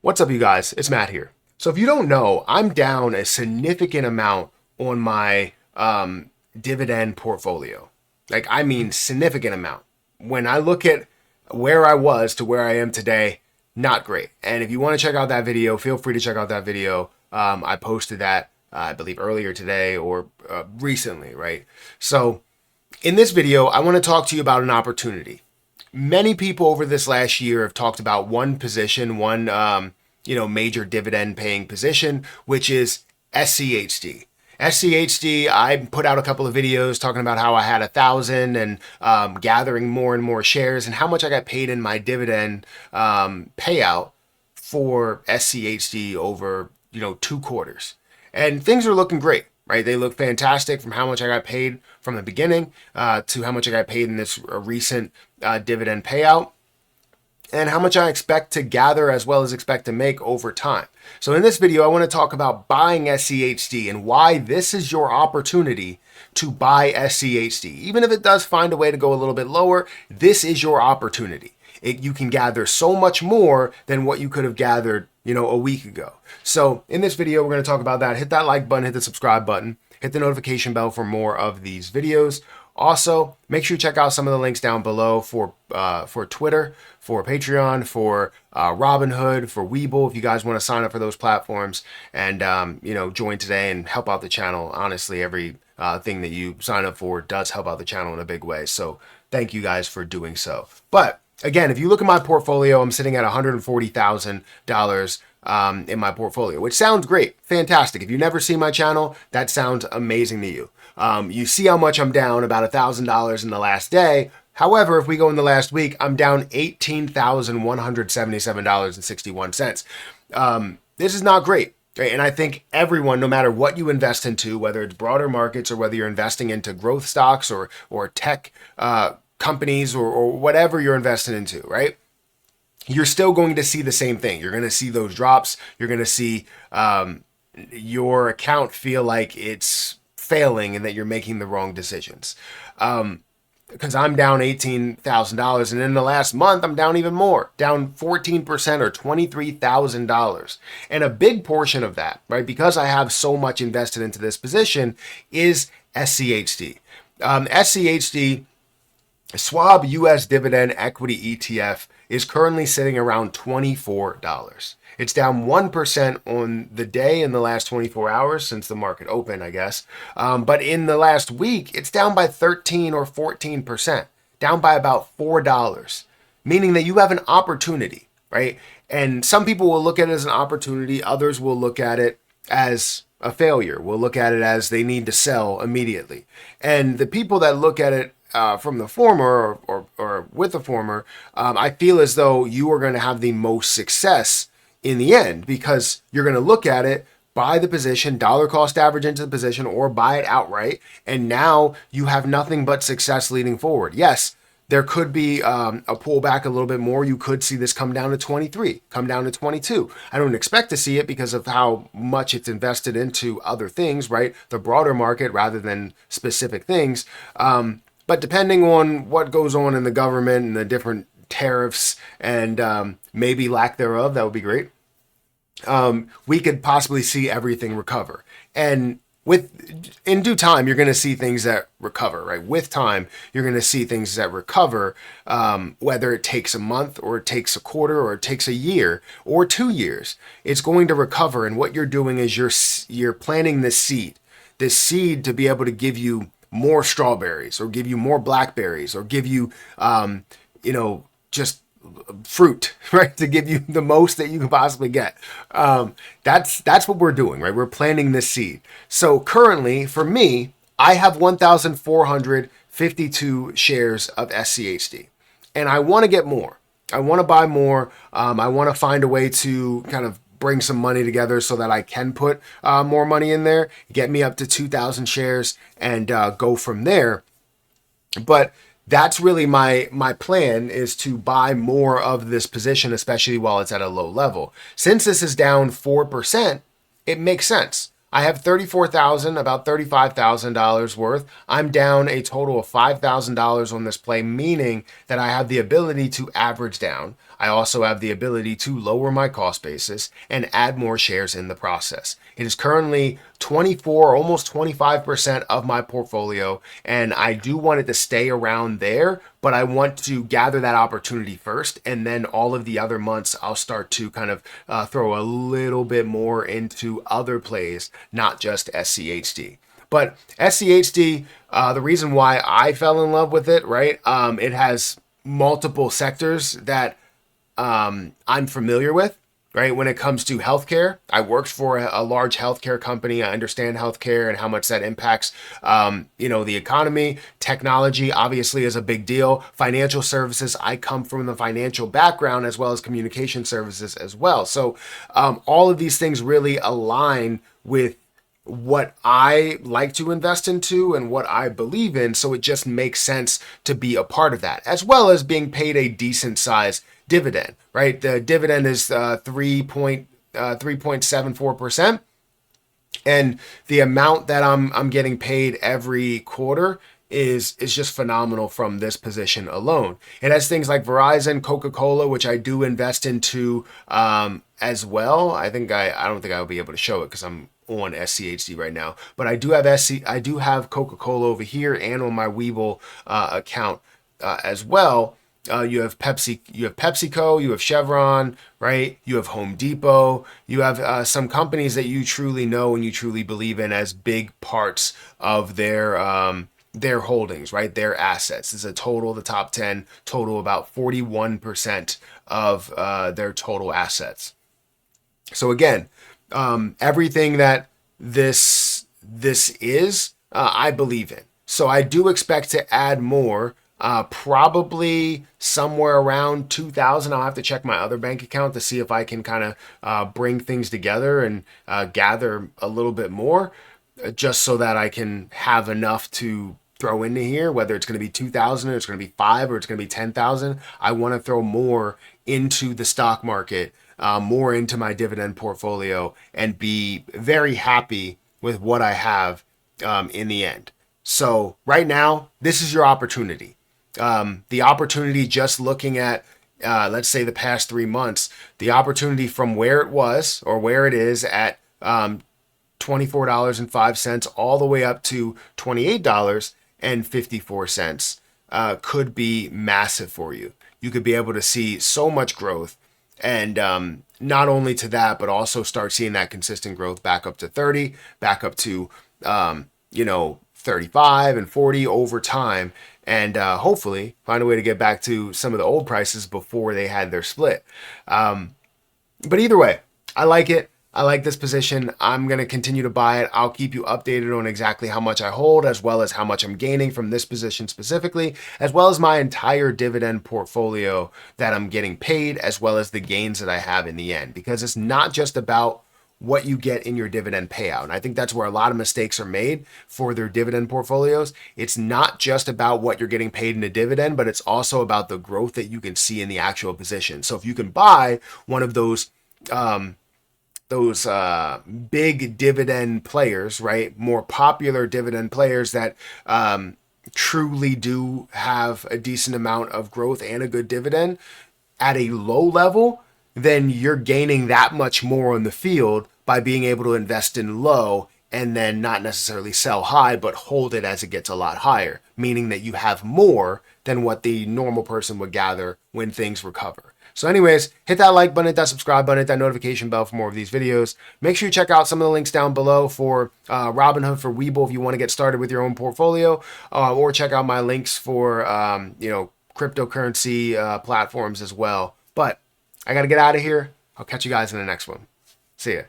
What's up, you guys? It's Matt here. So if you don't know, I'm down a significant amount on my dividend portfolio. Like, I mean, significant amount. When I look at where I was to where I am today, not great. And if you want to check out that video, feel free to check out that video. I posted that, I believe, earlier today or recently, right? So in this video, I want to talk to you about an opportunity. Many people over this last year have talked about one position, one major dividend paying position, which is SCHD. SCHD, I put out a couple of videos talking about how I had 1,000 and gathering more and more shares and how much I got paid in my dividend payout for SCHD over 2 quarters. And things are looking great, right? They look fantastic from how much I got paid from the beginning to how much I got paid in this recent dividend payout, and how much I expect to gather as well as expect to make over time. So in this video, I want to talk about buying SCHD and why this is your opportunity to buy SCHD. Even if it does find a way to go a little bit lower, this is your opportunity. You can gather so much more than what you could have gathered, a week ago. So in this video, we're going to talk about that. Hit that like button, hit the subscribe button, hit the notification bell for more of these videos. Also, make sure you check out some of the links down below for Twitter, for Patreon, for Robinhood, for Webull, if you guys want to sign up for those platforms and, join today and help out the channel. Honestly, every thing that you sign up for does help out the channel in a big way. So thank you guys for doing so. But again, if you look at my portfolio, I'm sitting at $140,000 in my portfolio, which sounds great. Fantastic. If you've never seen my channel, that sounds amazing to you. You see how much I'm down, about $1,000 in the last day. However, if we go in the last week, I'm down $18,177.61. This is not great. Right? And I think everyone, no matter what you invest into, whether it's broader markets or whether you're investing into growth stocks or tech companies or whatever you're investing into, right? You're still going to see the same thing. You're going to see those drops. You're going to see your account feel like it's failing and that you're making the wrong decisions. Because I'm down $18,000, and in the last month, I'm down even more, down 14% or $23,000. And a big portion of that, right, because I have so much invested into this position, is SCHD. SCHD, Schwab US Dividend Equity ETF, is currently sitting around $24. It's down 1% on the day in the last 24 hours since the market opened, I guess. But in the last week, it's down by 13 or 14%, down by about $4, meaning that you have an opportunity, right? And some people will look at it as an opportunity. Others will look at it as a failure. Will look at it as they need to sell immediately. And the people that look at it from the former or with the former, I feel as though you are going to have the most success in the end, because you're going to look at it, buy the position, dollar cost average into the position, or buy it outright, and now you have nothing but success leading forward. Yes, there could be a pullback a little bit more. You could see this come down to 23, come down to 22. I don't expect to see it because of how much it's invested into other things, right? The broader market rather than specific things. But depending on what goes on in the government and the different tariffs and maybe lack thereof, that would be great. We could possibly see everything recover. And in due time, you're going to see things that recover, right? With time, you're going to see things that recover, whether it takes a month or it takes a quarter or it takes a year or 2 years. It's going to recover. And what you're doing is you're planting this seed to be able to give you more strawberries or give you more blackberries or give you, just fruit, right? To give you the most that you can possibly get. That's what we're doing, right? We're planting this seed. So currently, for me, I have 1,452 shares of SCHD, and I want to get more. I want to buy more. I want to find a way to kind of bring some money together so that I can put more money in there, get me up to 2,000 shares, and go from there. But that's really my plan, is to buy more of this position, especially while it's at a low level. Since this is down 4%, it makes sense. I have $34,000, about $35,000 worth. I'm down a total of $5,000 on this play, meaning that I have the ability to average down. I also have the ability to lower my cost basis and add more shares in the process. It is currently 24, almost 25% of my portfolio, and I do want it to stay around there, but I want to gather that opportunity first, and then all of the other months I'll start to kind of throw a little bit more into other plays, not just SCHD. But SCHD, the reason why I fell in love with it, right? It has multiple sectors that I'm familiar with, right? When it comes to healthcare, I worked for a large healthcare company. I understand healthcare and how much that impacts, the economy. Technology obviously is a big deal. Financial services, I come from the financial background as well as communication services as well. So all of these things really align with what I like to invest into and what I believe in. So it just makes sense to be a part of that, as well as being paid a decent size dividend, right? The dividend is 3.74%. And the amount that I'm getting paid every quarter is just phenomenal from this position alone. It has things like Verizon, Coca-Cola, which I do invest into as well. I don't think I'll be able to show it because I'm on SCHD right now, but I do have Coca-Cola over here and on my Webull account as well. You have PepsiCo, you have Chevron, right? You have Home Depot. You have some companies that you truly know and you truly believe in as big parts of their holdings, right? Their assets. This is the top 10 total about 41% of their total assets. So again, everything that this is, I believe in. So I do expect to add more, probably somewhere around 2,000. I'll have to check my other bank account to see if I can kind of bring things together and gather a little bit more, just so that I can have enough to throw into here, whether it's going to be 2,000 or it's going to be 5 or it's going to be 10,000. I want to throw more into the stock market, more into my dividend portfolio, and be very happy with what I have in the end. So right now, this is your opportunity. The opportunity, just looking at, let's say, the past 3 months, the opportunity from where it was or where it is at $24.05 all the way up to $28.54 could be massive for you. You could be able to see so much growth. And not only to that, but also start seeing that consistent growth back up to 30, back up to, 35 and 40 over time. And hopefully find a way to get back to some of the old prices before they had their split. But either way, I like it. I like this position. I'm going to continue to buy it. I'll keep you updated on exactly how much I hold, as well as how much I'm gaining from this position specifically, as well as my entire dividend portfolio that I'm getting paid, as well as the gains that I have in the end. Because it's not just about what you get in your dividend payout. And I think that's where a lot of mistakes are made for their dividend portfolios. It's not just about what you're getting paid in a dividend, but it's also about the growth that you can see in the actual position. So if you can buy one of those big dividend players, right? More popular dividend players that truly do have a decent amount of growth and a good dividend at a low level, then you're gaining that much more on the field by being able to invest in low and then not necessarily sell high, but hold it as it gets a lot higher, meaning that you have more than what the normal person would gather when things recover. So anyways, hit that like button, hit that subscribe button, hit that notification bell for more of these videos. Make sure you check out some of the links down below for Robinhood, for Webull, if you want to get started with your own portfolio, or check out my links for, cryptocurrency platforms as well. But I got to get out of here. I'll catch you guys in the next one. See ya.